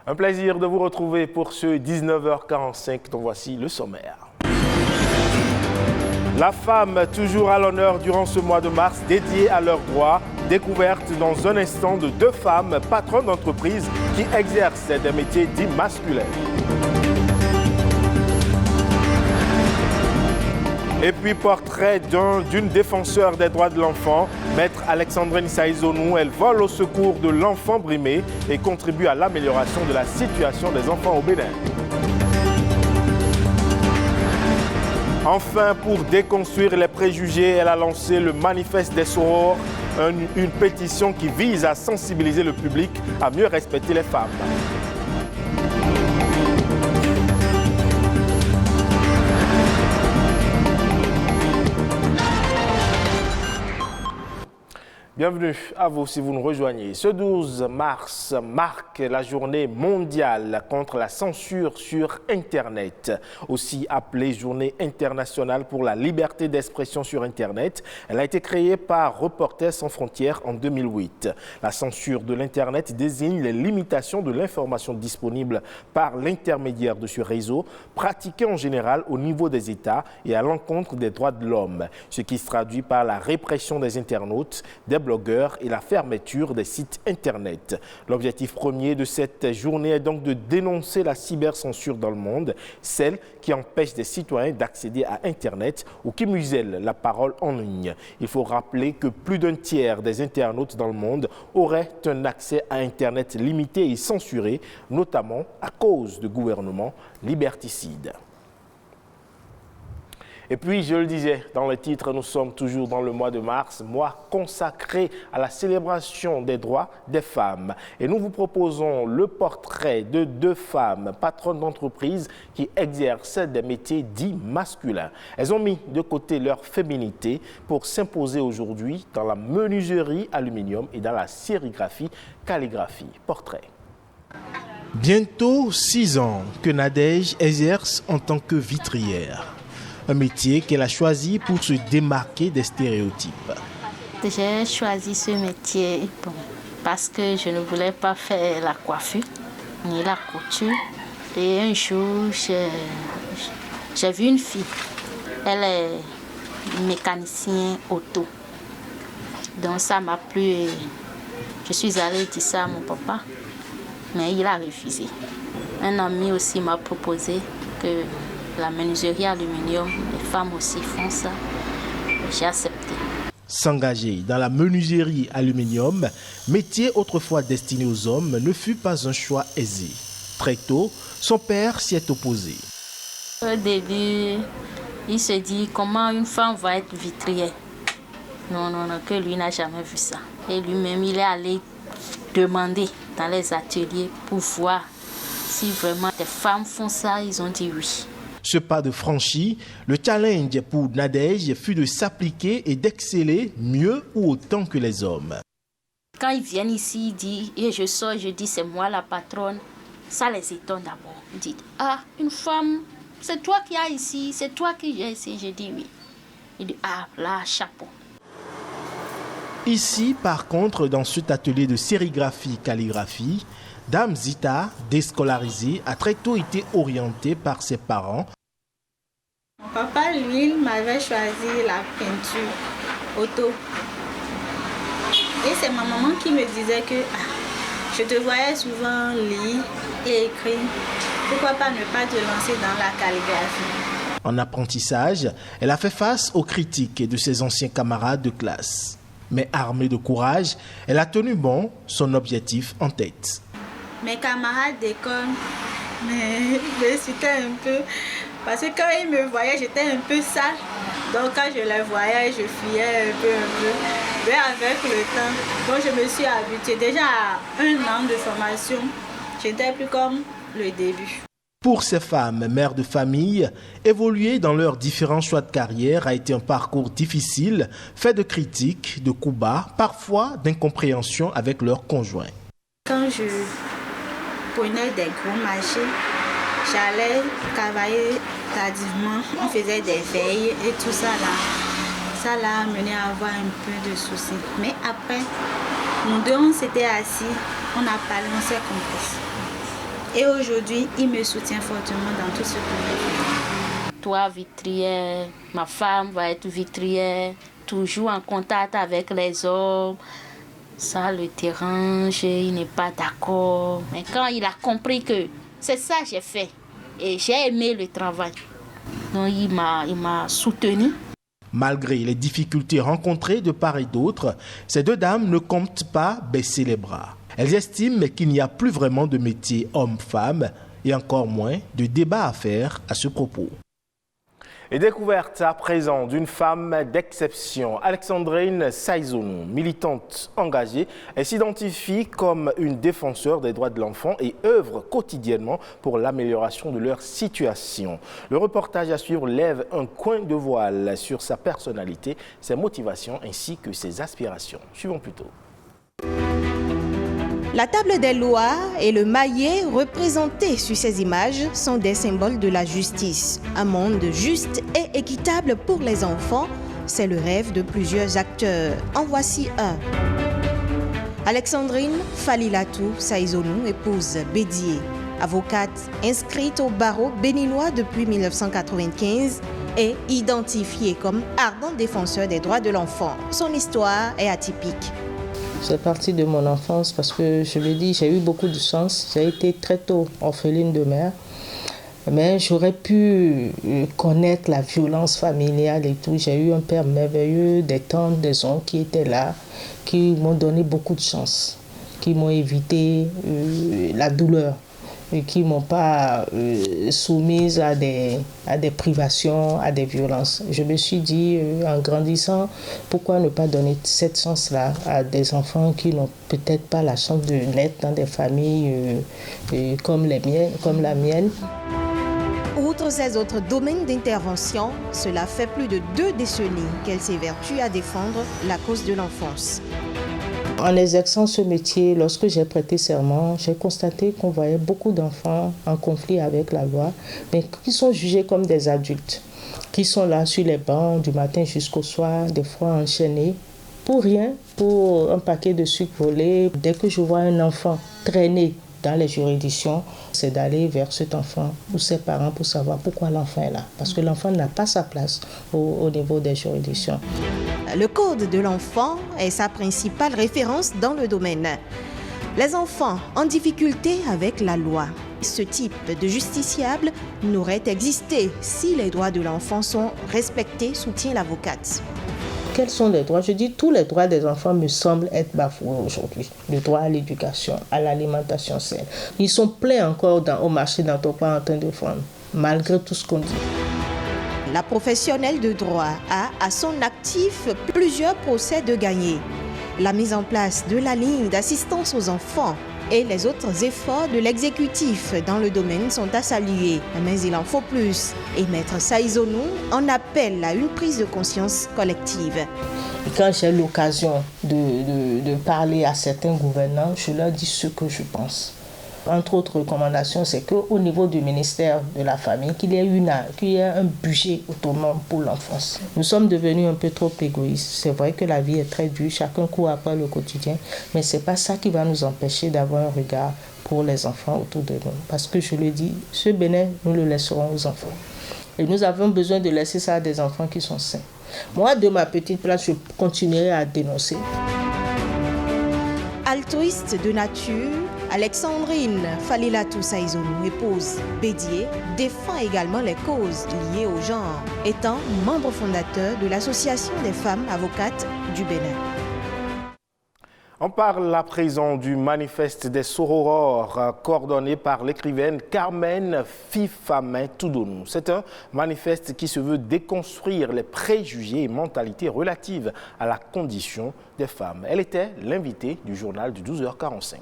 Un plaisir de vous retrouver pour ce 19h45 dont voici le sommaire. La femme toujours à l'honneur durant ce mois de mars dédié à leurs droits. Découverte dans un instant de 2 femmes patronnes d'entreprise qui exercent des métiers dits masculins. Et puis portrait d'une défenseur des droits de l'enfant, maître Alexandrine Saïzonou. Elle vole au secours de l'enfant brimé et contribue à l'amélioration de la situation des enfants au Bénin. Enfin, pour déconstruire les préjugés, elle a lancé le manifeste des sorores, une pétition qui vise à sensibiliser le public à mieux respecter les femmes. Bienvenue à vous si vous nous rejoignez. Ce 12 mars marque la journée mondiale contre la censure sur Internet, aussi appelée journée internationale pour la liberté d'expression sur Internet. Elle a été créée par Reporters sans frontières en 2008. La censure de l'Internet désigne les limitations de l'information disponible par l'intermédiaire de ce réseau, pratiquée en général au niveau des États et à l'encontre des droits de l'homme, ce qui se traduit par la répression des internautes, des blogueurs et la fermeture des sites Internet. L'objectif premier de cette journée est donc de dénoncer la cybercensure dans le monde, celle qui empêche des citoyens d'accéder à Internet ou qui muselle la parole en ligne. Il faut rappeler que plus d'un tiers des internautes dans le monde auraient un accès à Internet limité et censuré, notamment à cause de gouvernements liberticides. Et puis, je le disais dans le titre, nous sommes toujours dans le mois de mars, mois consacré à la célébration des droits des femmes. Et nous vous proposons le portrait de 2 femmes patronnes d'entreprise qui exercent des métiers dits masculins. Elles ont mis de côté leur féminité pour s'imposer aujourd'hui dans la menuiserie aluminium et dans la sérigraphie, calligraphie. Portrait. Bientôt 6 ans que Nadège exerce en tant que vitrière. Un métier qu'elle a choisi pour se démarquer des stéréotypes. J'ai choisi ce métier parce que je ne voulais pas faire la coiffure ni la couture. Et un jour, j'ai vu une fille. Elle est mécanicienne auto. Donc ça m'a plu et je suis allée dire ça à mon papa, mais il a refusé. Un ami aussi m'a proposé que la menuiserie aluminium, les femmes aussi font ça. J'ai accepté. S'engager dans la menuiserie aluminium, métier autrefois destiné aux hommes, ne fut pas un choix aisé. Très tôt, son père s'y est opposé. Au début, il se dit comment une femme va être vitrière. Non, que lui n'a jamais vu ça. Et lui-même, il est allé demander dans les ateliers pour voir si vraiment des femmes font ça. Ils ont dit oui. Ce pas de franchi, le challenge pour Nadège fut de s'appliquer et d'exceller mieux ou autant que les hommes. Quand ils viennent ici, ils disent, et je sors, je dis c'est moi la patronne, ça les étonne d'abord. Ils disent, ah, une femme, c'est toi qui as ici, c'est toi qui viens ici. Je dis oui. Ils disent, ah, là, chapeau. Ici, par contre, dans cet atelier de sérigraphie-calligraphie, Dame Zita, déscolarisée, a très tôt été orientée par ses parents. Mon papa, lui, m'avait choisi la peinture auto. Et c'est ma maman qui me disait que je te voyais souvent lire et écrire. Pourquoi pas ne pas te lancer dans la calligraphie? En apprentissage, elle a fait face aux critiques de ses anciens camarades de classe. Mais armée de courage, elle a tenu bon son objectif en tête. Mes camarades d'école me citaient un peu parce que quand ils me voyaient, j'étais un peu sale. Donc quand je les voyais, je fuyais un peu. Mais avec le temps, donc je me suis habituée. Déjà à 1 an de formation, je n'étais plus comme le début. Pour ces femmes, mères de famille, évoluer dans leurs différents choix de carrière a été un parcours difficile, fait de critiques, de coups bas, parfois d'incompréhension avec leurs conjoints. Quand je prenais des gros marchés, j'allais travailler tardivement, on faisait des veilles et tout ça là. Ça l'a amené à avoir un peu de soucis. Mais après, nous deux on s'était assis, on a parlé, on s'est compris. Et aujourd'hui, il me soutient fortement dans tout ce que je fais. Toi, vitrière, ma femme va être vitrière, toujours en contact avec les hommes. Ça le dérange, il n'est pas d'accord. Mais quand il a compris que c'est ça que j'ai fait, et j'ai aimé le travail, donc il m'a soutenu. Malgré les difficultés rencontrées de part et d'autre, ces deux dames ne comptent pas baisser les bras. Elles estiment qu'il n'y a plus vraiment de métier homme-femme et encore moins de débat à faire à ce propos. Et découverte à présent d'une femme d'exception, Alexandrine Saizonou, militante engagée, elle s'identifie comme une défenseur des droits de l'enfant et œuvre quotidiennement pour l'amélioration de leur situation. Le reportage à suivre lève un coin de voile sur sa personnalité, ses motivations ainsi que ses aspirations. Suivons plutôt. La table des lois et le maillet représentés sur ces images sont des symboles de la justice. Un monde juste et équitable pour les enfants, c'est le rêve de plusieurs acteurs. En voici un. Alexandrine Falilatou Saizonou, épouse Bédié, avocate inscrite au barreau béninois depuis 1995, est identifiée comme ardent défenseur des droits de l'enfant. Son histoire est atypique. C'est parti de mon enfance parce que, je le dis, j'ai eu beaucoup de chance. J'ai été très tôt orpheline de mère. Mais j'aurais pu connaître la violence familiale et tout. J'ai eu un père merveilleux, des tantes, des oncles qui étaient là, qui m'ont donné beaucoup de chance, qui m'ont évité la douleur et qui ne m'ont pas soumise à des privations, à des violences. Je me suis dit, en grandissant, pourquoi ne pas donner cette chance-là à des enfants qui n'ont peut-être pas la chance de naître dans des familles comme la mienne. Outre ces autres domaines d'intervention, cela fait plus de 2 décennies qu'elle s'évertue à défendre la cause de l'enfance. En exerçant ce métier, lorsque j'ai prêté serment, j'ai constaté qu'on voyait beaucoup d'enfants en conflit avec la loi, mais qui sont jugés comme des adultes, qui sont là sur les bancs du matin jusqu'au soir, des fois enchaînés, pour rien, pour un paquet de sucre volé. Dès que je vois un enfant traîner dans les juridictions, c'est d'aller vers cet enfant ou ses parents pour savoir pourquoi l'enfant est là. Parce que l'enfant n'a pas sa place au niveau des juridictions. Le Code de l'enfant est sa principale référence dans le domaine. Les enfants en difficulté avec la loi. Ce type de justiciable n'aurait existé si les droits de l'enfant sont respectés, soutient l'avocate. Quels sont les droits? Je dis tous les droits des enfants me semblent être bafoués aujourd'hui. Le droit à l'éducation, à l'alimentation saine. Ils sont pleins encore au marché d'emploi en train de vendre, malgré tout ce qu'on dit. La professionnelle de droit a à son actif plusieurs procès de gagner. La mise en place de la ligne d'assistance aux enfants et les autres efforts de l'exécutif dans le domaine sont à saluer. Mais il en faut plus. Et Maître Saizonou en appelle à une prise de conscience collective. Et quand j'ai l'occasion de parler à certains gouvernants, je leur dis ce que je pense. Entre autres recommandations, c'est qu'au niveau du ministère de la Famille, qu'il y ait un budget autonome pour l'enfance. Nous sommes devenus un peu trop égoïstes. C'est vrai que la vie est très dure, chacun court après le quotidien, mais ce n'est pas ça qui va nous empêcher d'avoir un regard pour les enfants autour de nous. Parce que je le dis, ce bénin, nous le laisserons aux enfants. Et nous avons besoin de laisser ça à des enfants qui sont sains. Moi, de ma petite place, je continuerai à dénoncer. Altruiste de nature, Alexandrine Falilatou Saizonou, épouse Bédié, défend également les causes liées au genre, étant membre fondateur de l'Association des femmes avocates du Bénin. On parle à présent du manifeste des sororors coordonné par l'écrivaine Carmen Fifame Toudonou. C'est un manifeste qui se veut déconstruire les préjugés et mentalités relatives à la condition des femmes. Elle était l'invitée du journal du 12h45.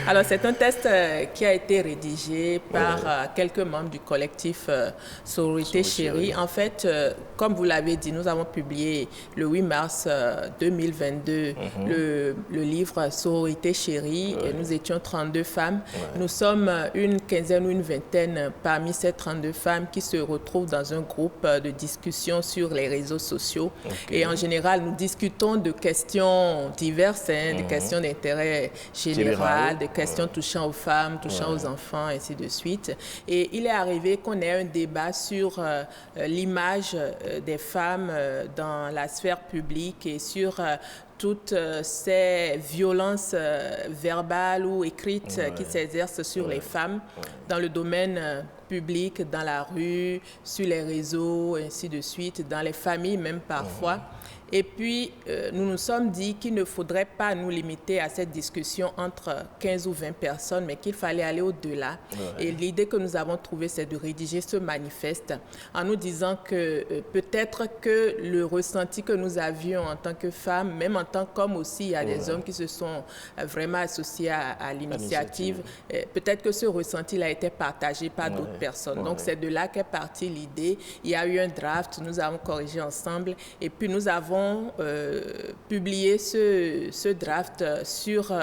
Alors, c'est un texte qui a été rédigé par quelques membres du collectif Sororité Chérie. En fait, comme vous l'avez dit, nous avons publié le 8 mars 2022 le livre Sororité Chérie. Et nous étions 32 femmes. Nous sommes une quinzaine ou une vingtaine parmi ces 32 femmes qui se retrouvent dans un groupe de discussion sur les réseaux sociaux. Et en général, nous discutons de questions diverses, des questions d'intérêt général, des questions touchant aux femmes, touchant aux enfants, ainsi de suite. Et il est arrivé qu'on ait un débat sur l'image des femmes dans la sphère publique et sur toutes ces violences verbales ou écrites qui s'exercent sur les femmes dans le domaine public, dans la rue, sur les réseaux, ainsi de suite, dans les familles même parfois. Et puis, nous nous sommes dit qu'il ne faudrait pas nous limiter à cette discussion entre 15 ou 20 personnes, mais qu'il fallait aller au-delà. Et l'idée que nous avons trouvée, c'est de rédiger ce manifeste en nous disant que peut-être que le ressenti que nous avions en tant que femmes, même en tant qu'hommes aussi, il y a des hommes qui se sont vraiment associés à l'initiative, peut-être que ce ressenti a été partagé par d'autres personnes. Donc, c'est de là qu'est partie l'idée. Il y a eu un draft, nous avons corrigé ensemble, et puis nous avons publié ce draft sur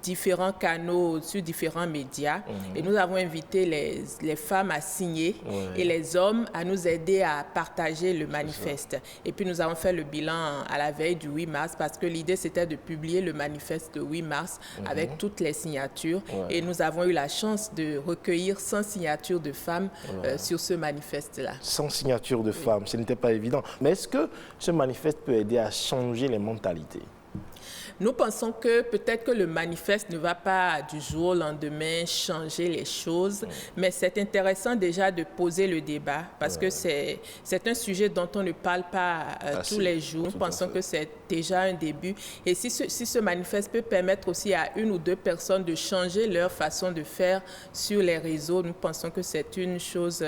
différents canaux, sur différents médias. Et nous avons invité les femmes à signer et les hommes à nous aider à partager le manifeste. Et puis nous avons fait le bilan à la veille du 8 mars parce que l'idée c'était de publier le manifeste de 8 mars avec toutes les signatures. Et nous avons eu la chance de recueillir 100 signatures de femmes sur ce manifeste-là. 100 signatures de femmes, ce n'était pas évident. Mais est-ce que ce manifeste peut aider à changer les mentalités ? Nous pensons que peut-être que le manifeste ne va pas du jour au lendemain changer les choses, mais c'est intéressant déjà de poser le débat parce que c'est un sujet dont on ne parle pas tous les jours. Nous pensons que c'est déjà un début. Et si ce manifeste peut permettre aussi à une ou deux personnes de changer leur façon de faire sur les réseaux, nous pensons que c'est une chose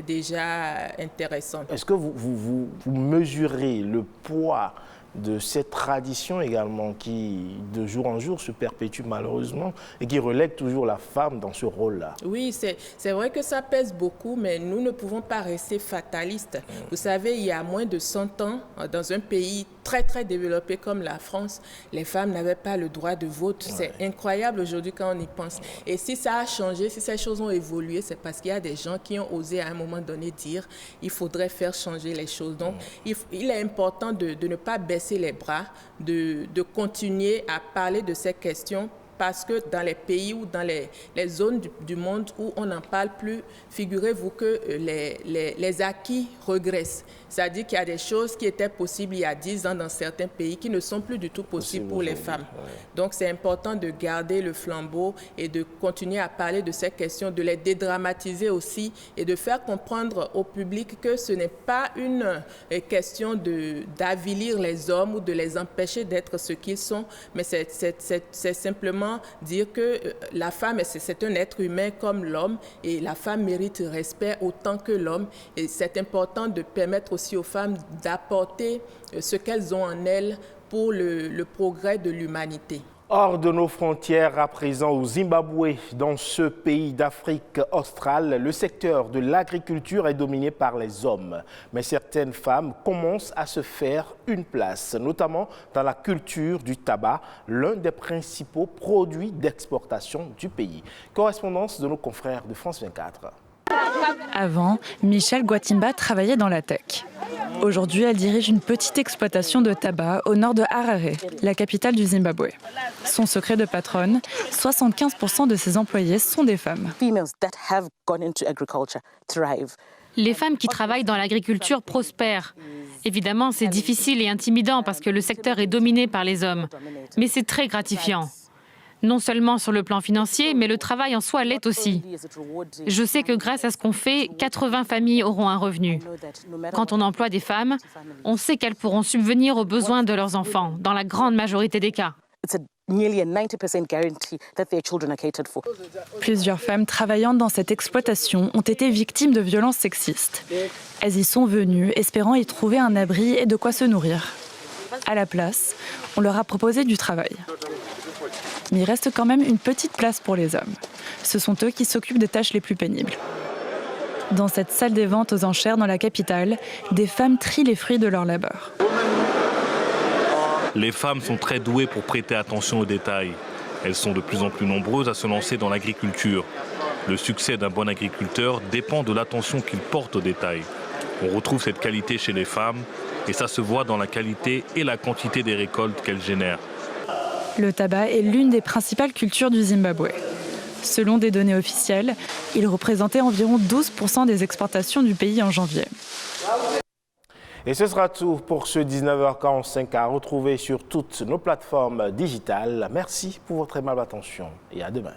déjà intéressante. Est-ce que vous mesurez le poids de cette tradition également qui, de jour en jour, se perpétue malheureusement et qui relègue toujours la femme dans ce rôle-là? Oui, c'est vrai que ça pèse beaucoup, mais nous ne pouvons pas rester fatalistes. Vous savez, il y a moins de 100 ans, dans un pays très, très développé comme la France, les femmes n'avaient pas le droit de vote. C'est incroyable aujourd'hui quand on y pense. Et si ça a changé, si ces choses ont évolué, c'est parce qu'il y a des gens qui ont osé à un moment donné dire il faudrait faire changer les choses. Donc, il est important de ne pas baisser les bras, de continuer à parler de ces questions parce que dans les pays ou dans les zones du monde où on n'en parle plus, figurez-vous que les acquis regressent. C'est-à-dire qu'il y a des choses qui étaient possibles il y a 10 ans dans certains pays qui ne sont plus du tout possibles pour les femmes. Donc c'est important de garder le flambeau et de continuer à parler de ces questions, de les dédramatiser aussi et de faire comprendre au public que ce n'est pas une question d'avilir les hommes ou de les empêcher d'être ce qu'ils sont, mais c'est simplement dire que la femme, c'est un être humain comme l'homme et la femme mérite respect autant que l'homme. Et c'est important de permettre aussi aux femmes d'apporter ce qu'elles ont en elles pour le progrès de l'humanité. Hors de nos frontières, à présent au Zimbabwe, dans ce pays d'Afrique australe, le secteur de l'agriculture est dominé par les hommes. Mais certaines femmes commencent à se faire une place, notamment dans la culture du tabac, l'un des principaux produits d'exportation du pays. Correspondance de nos confrères de France 24. Avant, Michelle Gwatimba travaillait dans la tech. Aujourd'hui, elle dirige une petite exploitation de tabac au nord de Harare, la capitale du Zimbabwe. Son secret de patronne, 75% de ses employés sont des femmes. Les femmes qui travaillent dans l'agriculture prospèrent. Évidemment, c'est difficile et intimidant parce que le secteur est dominé par les hommes. Mais c'est très gratifiant. Non seulement sur le plan financier, mais le travail en soi l'est aussi. Je sais que grâce à ce qu'on fait, 80 familles auront un revenu. Quand on emploie des femmes, on sait qu'elles pourront subvenir aux besoins de leurs enfants, dans la grande majorité des cas. Plusieurs femmes travaillant dans cette exploitation ont été victimes de violences sexistes. Elles y sont venues, espérant y trouver un abri et de quoi se nourrir. À la place, on leur a proposé du travail. Mais il reste quand même une petite place pour les hommes. Ce sont eux qui s'occupent des tâches les plus pénibles. Dans cette salle des ventes aux enchères dans la capitale, des femmes trient les fruits de leur labeur. Les femmes sont très douées pour prêter attention aux détails. Elles sont de plus en plus nombreuses à se lancer dans l'agriculture. Le succès d'un bon agriculteur dépend de l'attention qu'il porte aux détails. On retrouve cette qualité chez les femmes et ça se voit dans la qualité et la quantité des récoltes qu'elles génèrent. Le tabac est l'une des principales cultures du Zimbabwe. Selon des données officielles, il représentait environ 12% des exportations du pays en janvier. Et ce sera tout pour ce 19h45 à retrouver sur toutes nos plateformes digitales. Merci pour votre aimable attention et à demain.